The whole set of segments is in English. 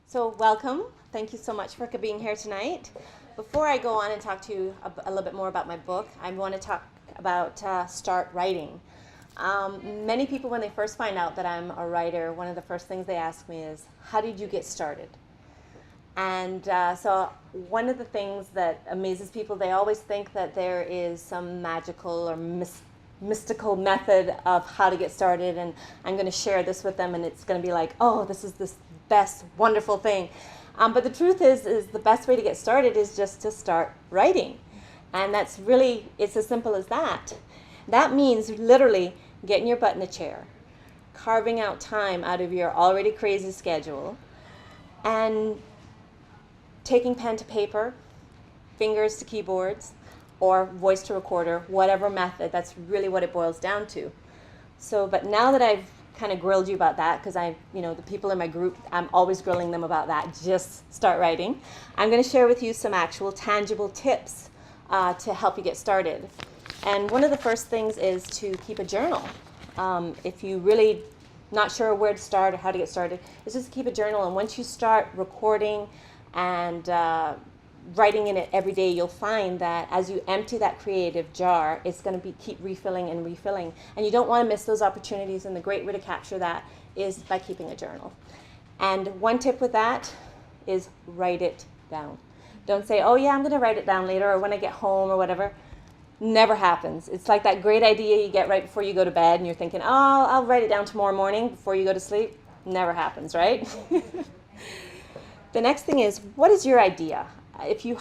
So welcome. Thank you so much for being here tonight. Before I go on and talk to you a little bit more about my book, I want to talk about start writing. Many people, when they first find out that I'm a writer, one of the first things they ask me is, how did you get started? And so one of the things that amazes people, they always think that there is some magical or mystical method of how to get started, and I'm going to share this with them, and it's going to be like, oh, this is this best, wonderful thing. But the truth is the best way to get started is just to start writing. And that's really, it's as simple as that. That means literally getting your butt in a chair, carving out time out of your already crazy schedule, and taking pen to paper, fingers to keyboards, or voice to recorder, whatever method. That's really what it boils down to. So, but now that I've kind of grilled you about that, because the people in my group, I'm always grilling them about that, just start writing. I'm going to share with you some actual tangible tips to help you get started. And one of the first things is to keep a journal. If you really not sure where to start or how to get started, it's just to keep a journal. And once you start recording and writing in it every day, you'll find that as you empty that creative jar, it's going to keep refilling and refilling. And you don't want to miss those opportunities, and the great way to capture that is by keeping a journal. And one tip with that is write it down. Don't say, oh yeah, I'm going to write it down later or when I get home or whatever. Never happens. It's like that great idea you get right before you go to bed and you're thinking, oh, I'll write it down tomorrow morning before you go to sleep. Never happens, right? The next thing is, what is your idea? If you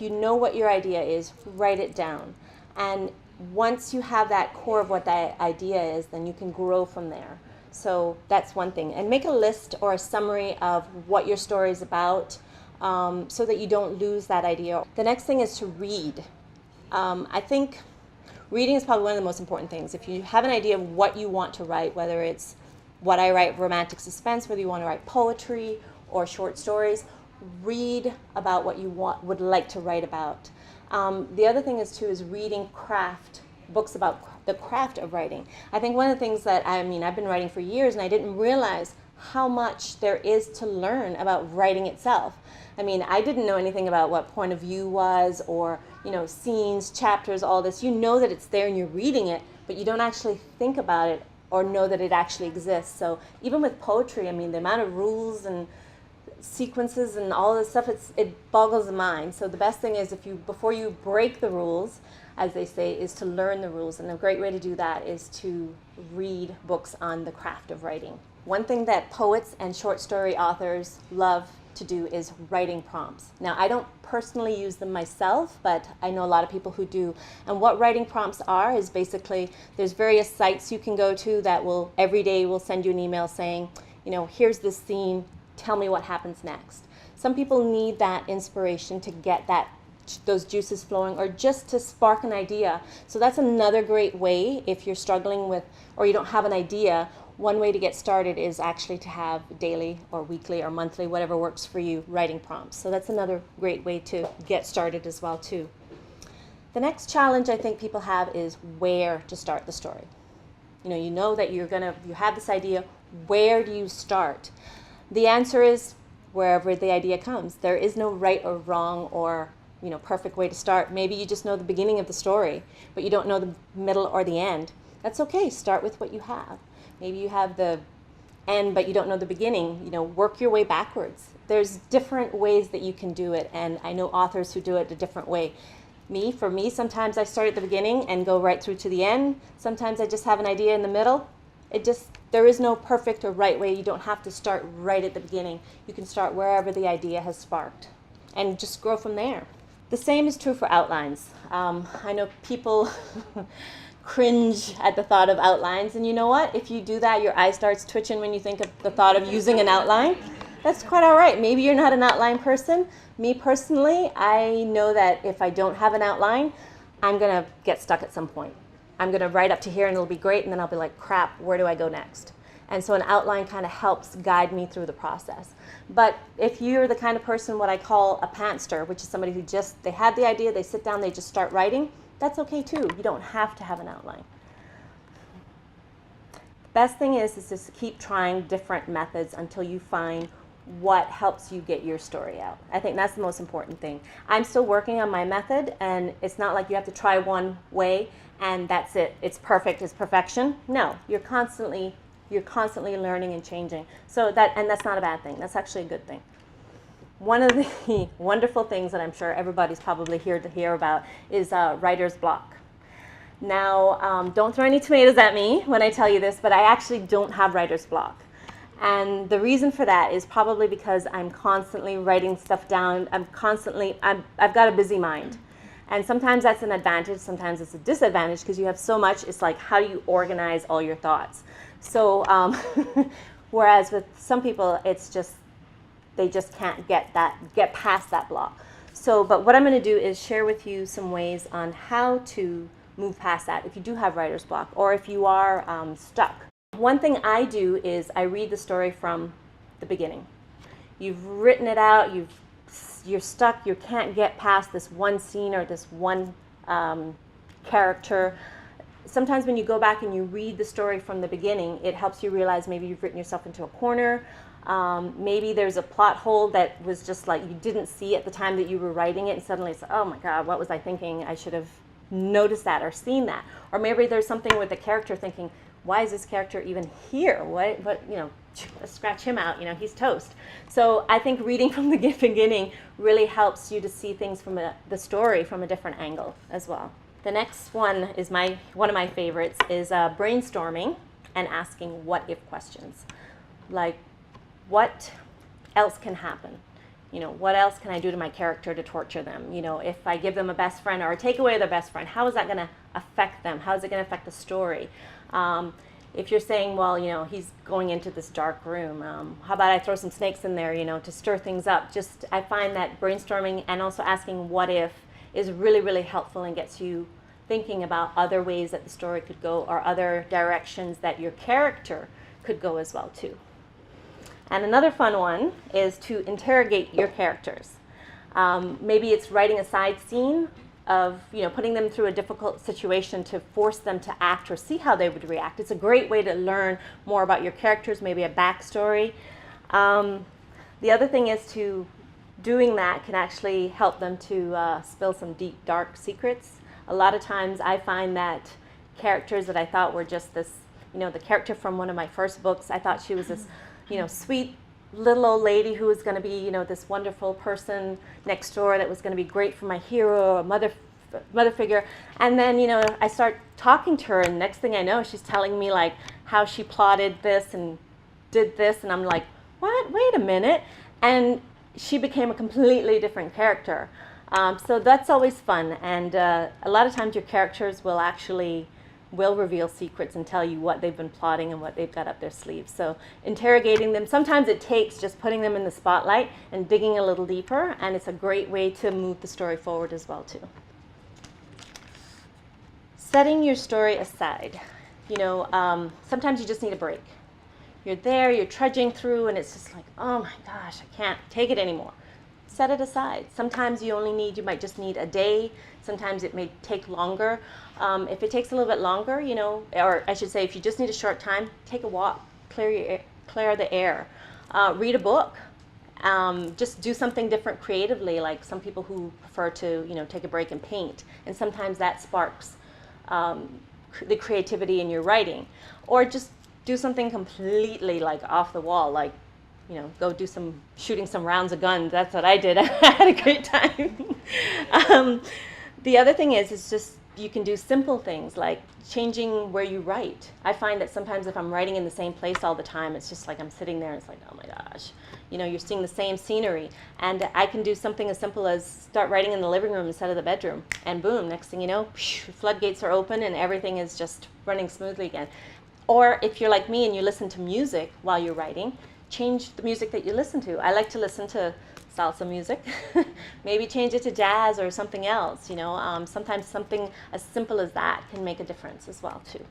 know what your idea is, write it down. And once you have that core of what that idea is, then you can grow from there. So that's one thing. And make a list or a summary of what your story is about, so that you don't lose that idea. The next thing is to read. I think reading is probably one of the most important things. If you have an idea of what you want to write, whether it's what I write, romantic suspense, whether you want to write poetry or short stories, read about what you would like to write about. The other thing is reading books about the craft of writing. I think one of the things that, I've been writing for years and I didn't realize how much there is to learn about writing itself. I didn't know anything about what point of view was, or scenes, chapters, all this. You know that it's there and you're reading it, but you don't actually think about it or know that it actually exists. So even with poetry, the amount of rules and sequences and all this stuff, it boggles the mind. So the best thing is, before you break the rules, as they say, is to learn the rules. And a great way to do that is to read books on the craft of writing. One thing that poets and short story authors love to do is writing prompts. Now, I don't personally use them myself, but I know a lot of people who do. And what writing prompts are is basically, there's various sites you can go to that will every day will send you an email saying, here's this scene, tell me what happens next. Some people need that inspiration to get those juices flowing, or just to spark an idea. So that's another great way if you're struggling with, or you don't have an idea. One way to get started is actually to have daily or weekly or monthly, whatever works for you, writing prompts. So that's another great way to get started as well too. The next challenge I think people have is where to start the story. You know that you have this idea. Where do you start? The answer is wherever the idea comes. There is no right or wrong or perfect way to start. Maybe you just know the beginning of the story, but you don't know the middle or the end. That's okay. Start with what you have. Maybe you have the end, but you don't know the beginning. Work your way backwards. There's different ways that you can do it, and I know authors who do it a different way. For me, sometimes I start at the beginning and go right through to the end. Sometimes I just have an idea in the middle. There is no perfect or right way. You don't have to start right at the beginning. You can start wherever the idea has sparked and just grow from there. The same is true for outlines. I know people cringe at the thought of outlines, and you know what? If you do that, your eye starts twitching when you think of the thought of using an outline. That's quite all right. Maybe you're not an outline person. Me personally, I know that if I don't have an outline, I'm going to get stuck at some point. I'm going to write up to here and it'll be great, and then I'll be like, crap, where do I go next? And so an outline kind of helps guide me through the process. But if you're the kind of person, what I call a pantster, which is somebody who they have the idea, they sit down, they just start writing, that's okay too. You don't have to have an outline. Best thing is just keep trying different methods until you find what helps you get your story out. I think that's the most important thing. I'm still working on my method, and it's not like you have to try one way and that's it. It's perfect, it's perfection. No, you're constantly learning and changing. So that's not a bad thing. That's actually a good thing. One of the wonderful things that I'm sure everybody's probably here to hear about is writer's block. Now, don't throw any tomatoes at me when I tell you this, but I actually don't have writer's block. And the reason for that is probably because I'm constantly writing stuff down. I've got a busy mind. And sometimes that's an advantage, sometimes it's a disadvantage because you have so much. It's like, how do you organize all your thoughts? So, whereas with some people, it's just, they just can't get past that block. So, but what I'm going to do is share with you some ways on how to move past that if you do have writer's block or if you are stuck. One thing I do is I read the story from the beginning. You've written it out, you're stuck, you can't get past this one scene or this one character. Sometimes when you go back and you read the story from the beginning, it helps you realize maybe you've written yourself into a corner. Maybe there's a plot hole that was just like you didn't see at the time that you were writing it, and suddenly it's, oh my God, what was I thinking? I should have noticed that or seen that. Or maybe there's something with the character thinking, why is this character even here? What, scratch him out, he's toast. So I think reading from the beginning really helps you to see things from the story from a different angle as well. The next one is one of my favorites is brainstorming and asking what-if questions. Like, what else can happen? What else can I do to my character to torture them? If I give them a best friend or take away their best friend, how is that going to affect them? How is it going to affect the story? If you're saying, well, he's going into this dark room, how about I throw some snakes in there, to stir things up? I find that brainstorming and also asking what if is really, really helpful and gets you thinking about other ways that the story could go or other directions that your character could go as well, too. And another fun one is to interrogate your characters. Maybe it's writing a side scene of putting them through a difficult situation to force them to act or see how they would react. It's a great way to learn more about your characters, maybe a backstory. The other thing is doing that can actually help them to spill some deep, dark secrets. A lot of times I find that characters that I thought were just this, the character from one of my first books, I thought she was this sweet little old lady who was going to be, this wonderful person next door that was going to be great for my hero, a mother figure. And then, I start talking to her, and next thing I know, she's telling me like how she plotted this and did this, and I'm like, what? Wait a minute. And she became a completely different character. So that's always fun. And a lot of times your characters will reveal secrets and tell you what they've been plotting and what they've got up their sleeves. So interrogating them, sometimes it takes just putting them in the spotlight and digging a little deeper, and it's a great way to move the story forward as well too. Setting your story aside. Sometimes you just need a break. You're there, you're trudging through, and it's just like, oh my gosh, I can't take it anymore. Set it aside. Sometimes you might just need a day. Sometimes it may take longer. If it takes a little bit longer, or I should say, if you just need a short time, take a walk, clear the air, read a book, just do something different creatively. Like some people who prefer to, take a break and paint, and sometimes that sparks the creativity in your writing, or just do something completely like off the wall, like go do shooting some rounds of guns. That's what I did. I had a great time. The other thing is just you can do simple things like changing where you write. I find that sometimes if I'm writing in the same place all the time, it's just like I'm sitting there and it's like, oh my gosh, you're seeing the same scenery. And I can do something as simple as start writing in the living room instead of the bedroom. And boom, next thing you know, floodgates are open and everything is just running smoothly again. Or if you're like me and you listen to music while you're writing, change the music that you listen to. I like to listen to salsa music. Maybe change it to jazz or something else. Sometimes something as simple as that can make a difference as well too.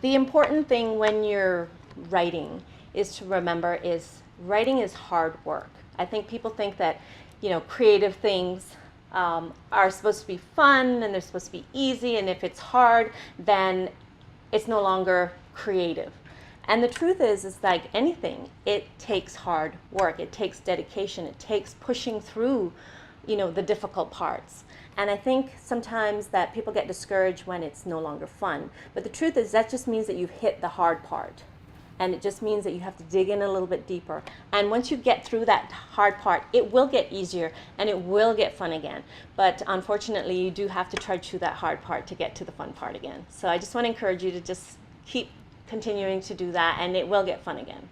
The important thing when you're writing is to remember is writing is hard work. I think people think that creative things are supposed to be fun and they're supposed to be easy, and if it's hard, then it's no longer creative. And the truth is like anything, it takes hard work, it takes dedication, it takes pushing through, the difficult parts. And I think sometimes that people get discouraged when it's no longer fun. But the truth is that just means that you've hit the hard part. And it just means that you have to dig in a little bit deeper. And once you get through that hard part, it will get easier and it will get fun again. But unfortunately, you do have to trudge through that hard part to get to the fun part again. So I just want to encourage you to just keep continuing to do that, and it will get fun again.